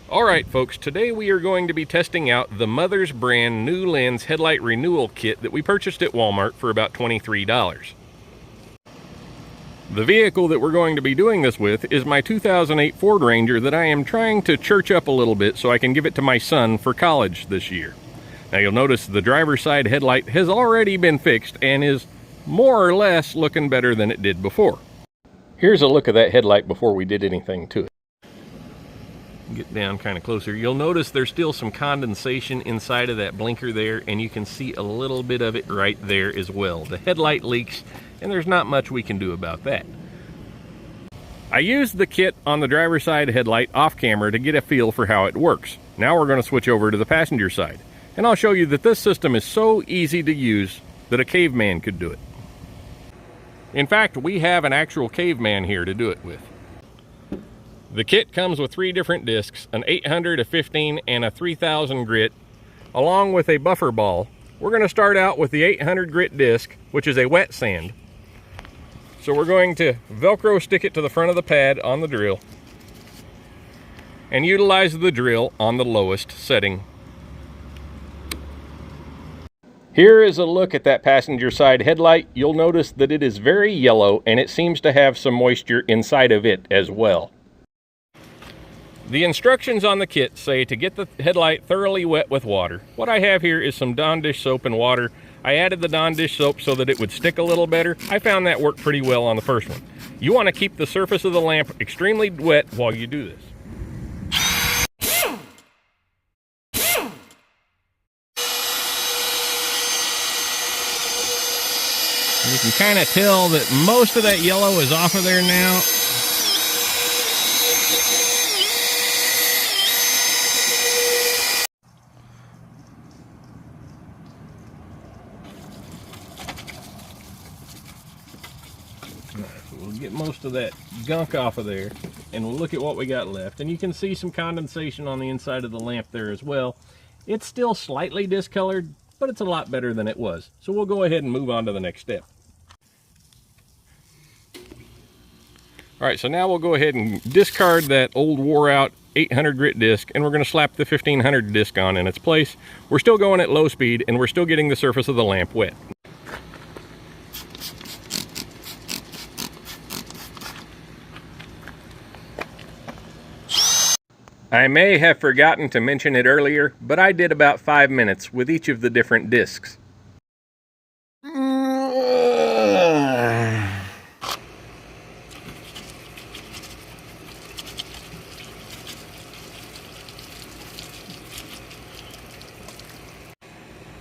Alright folks, today we are going to be testing out the Mother's brand NuLens Headlight Renewal kit that we purchased at Walmart for about $23. The vehicle that we're going to be doing this with is my 2008 Ford Ranger that I am trying to church up a little bit so I can give it to my son for college this year. Now you'll notice the driver's side headlight has already been fixed and is more or less looking better than it did before. Here's a look at that headlight before we did anything to it. Get down kind of closer. You'll notice there's still some condensation inside of that blinker there, and you can see a little bit of it right there as well. The headlight leaks, and there's not much we can do about that. I used the kit on the driver's side headlight off camera to get a feel for how it works. Now we're going to switch over to the passenger side, and I'll show you that this system is so easy to use that a caveman could do it. In fact, we have an actual caveman here to do it with. The kit comes with 3 different discs, an 800, a 15, and a 3000 grit, along with a buffer ball. We're going to start out with the 800 grit disc, which is a wet sand. So we're going to Velcro stick it to the front of the pad on the drill and utilize the drill on the lowest setting. Here is a look at that passenger side headlight. You'll notice that it is very yellow and it seems to have some moisture inside of it as well. The instructions on the kit say to get the headlight thoroughly wet with water. What I have here is some Dawn dish soap and water. I added the Dawn dish soap so that it would stick a little better. I found that worked pretty well on the first one. You want to keep the surface of the lamp extremely wet while you do this. You can kind of tell that most of that yellow is off of there now. We'll get most of that gunk off of there, and we'll look at what we got left. And you can see some condensation on the inside of the lamp there as well. It's still slightly discolored, but it's a lot better than it was. So we'll go ahead and move on to the next step. All right, so now we'll go ahead and discard that old wore out 800 grit disc, and we're going to slap the 1500 disc on in its place. We're still going at low speed, and we're still getting the surface of the lamp wet. I may have forgotten to mention it earlier, but I did about 5 minutes with each of the different discs.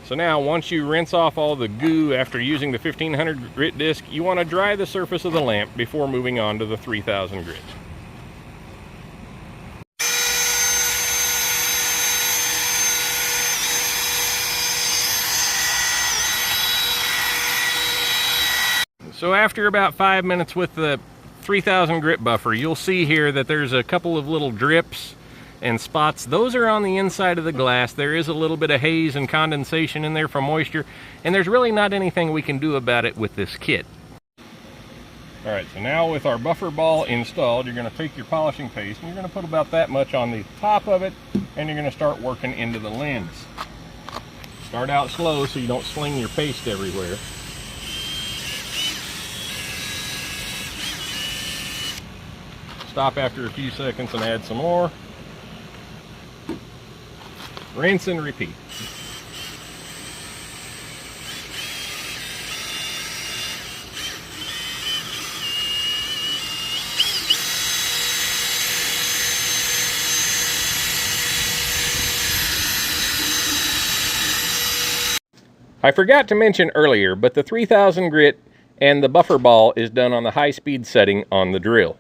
So now, once you rinse off all the goo after using the 1500 grit disc, you want to dry the surface of the lamp before moving on to the 3000 grit. So after about 5 minutes with the 3000 grit buffer, you'll see here that there's a couple of little drips and spots. Those are on the inside of the glass. There is a little bit of haze and condensation in there from moisture, and there's really not anything we can do about it with this kit. All right, so now with our buffer ball installed, you're going to take your polishing paste and you're going to put about that much on the top of it, and you're going to start working into the lens. Start out slow so you don't sling your paste everywhere. Stop after a few seconds and add some more. Rinse and repeat. I forgot to mention earlier, but the 3000 grit and the buffer ball is done on the high speed setting on the drill.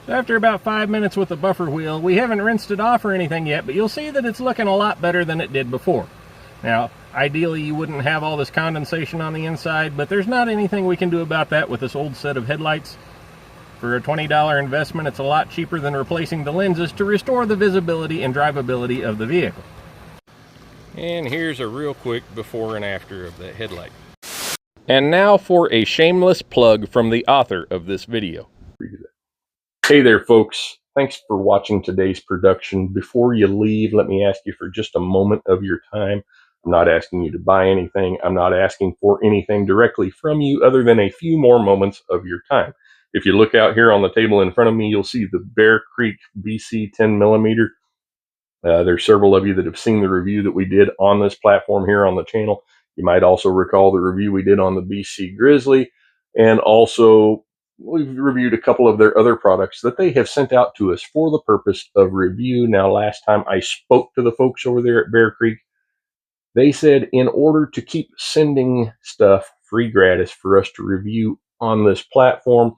After about 5 minutes with the buffer wheel, we haven't rinsed it off or anything yet, but you'll see that it's looking a lot better than it did before. Now, ideally you wouldn't have all this condensation on the inside, but there's not anything we can do about that with this old set of headlights. For a $20 investment, it's a lot cheaper than replacing the lenses to restore the visibility and drivability of the vehicle. And here's a real quick before and after of that headlight. And now for a shameless plug from the author of this video. Hey there, folks. Thanks for watching today's production. Before you leave, let me ask you for just a moment of your time. I'm not asking you to buy anything. I'm not asking for anything directly from you other than a few more moments of your time. If you look out here on the table in front of me, you'll see the Bear Creek BC 10mm. There's several of you that have seen the review that we did on this platform here on the channel. You might also recall the review we did on the BC Grizzly, and also we've reviewed a couple of their other products that they have sent out to us for the purpose of review. Now, last time I spoke to the folks over there at Bear Creek, they said in order to keep sending stuff free gratis for us to review on this platform,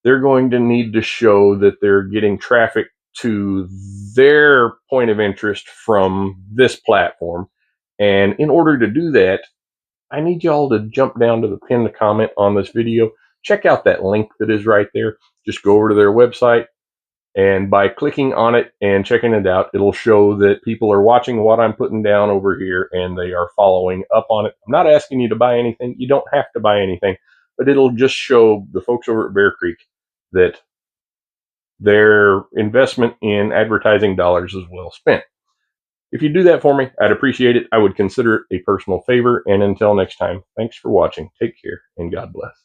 they're going to need to show that they're getting traffic to their point of interest from this platform. And in order to do that, I need y'all to jump down to the pinned comment on this video. Check out that link that is right there. Just go over to their website, and by clicking on it and checking it out, it'll show that people are watching what I'm putting down over here and they are following up on it. I'm not asking you to buy anything. You don't have to buy anything, but it'll just show the folks over at Bear Creek that their investment in advertising dollars is well spent. If you do that for me, I'd appreciate it. I would consider it a personal favor. And until next time, thanks for watching. Take care and God bless.